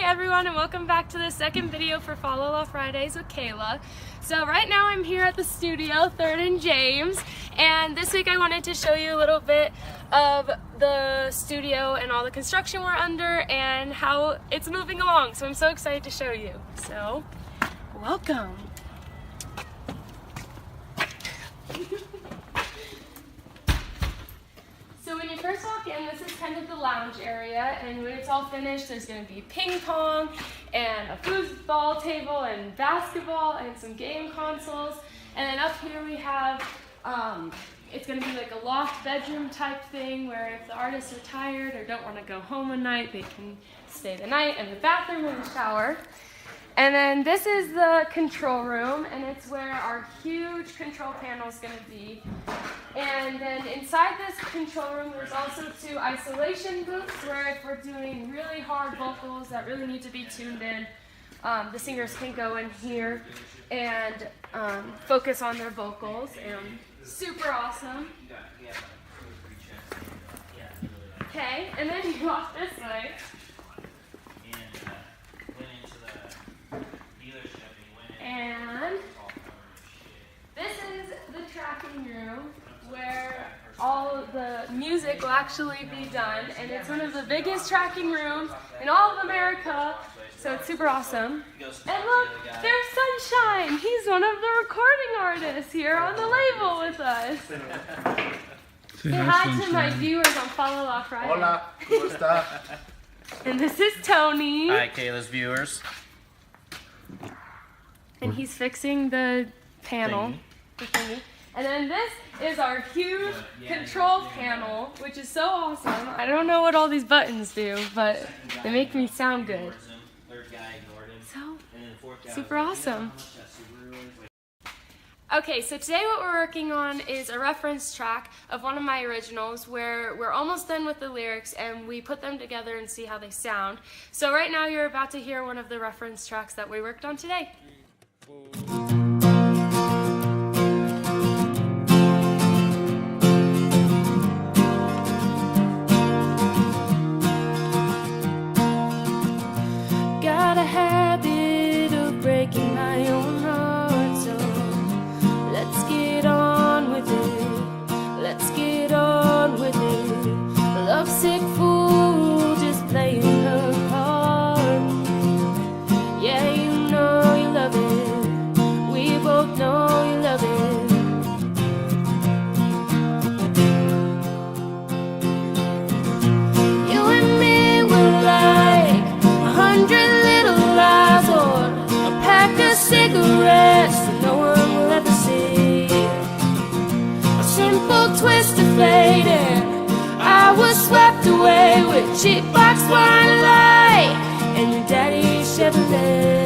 everyone, and welcome back to the second video for Follow Law Fridays with Kayla. So right now I'm here at the studio, 3rd and James, and this week I wanted to show you a little bit of the studio and all the construction we're under and how it's moving along. So I'm so excited to show you. So, welcome. So when you first walk in, this is kind of the lounge area, and when it's all finished, there's going to be ping pong and a foosball table and basketball and some game consoles. And then up here we have, it's going to be like a loft bedroom type thing where if the artists are tired or don't want to go home one night, they can stay the night, and the bathroom and the shower. And then this is the control room, and it's where our huge control panel is going to be. And then inside this control room, there's also 2 isolation booths where if we're doing really hard vocals that really need to be tuned in, the singers can go in here and focus on their vocals. And super awesome. Okay, and then you walk this way. And this is the tracking room where all the music will actually be done, and it's one of the biggest tracking rooms in all of America, so it's super awesome. And look, there's Sunshine! He's one of the recording artists here on the label with us. Say hi to my viewers on Follow Law Friday. Hola, ¿cómo está? And this is Tony. Hi, Kayla's viewers. And he's fixing the panel, the thingy. And then this is our huge control panel, which is so awesome. I don't know what all these buttons do, but they make me sound good. So, super awesome. Okay, so today what we're working on is a reference track of one of my originals where we're almost done with the lyrics and we put them together and see how they sound. So right now you're about to hear one of the reference tracks that we worked on today. Got a habit of breaking my own heart, so let's get on with it. Let's get on with it. A lovesick fool just playing her part. Yeah, you know you love it. We both know you love it. You and me were like 100 little lies or a pack of cigarettes that no one will ever see. A simple twist of fate, and I was swept away with cheap box wine light and your daddy's Chevrolet.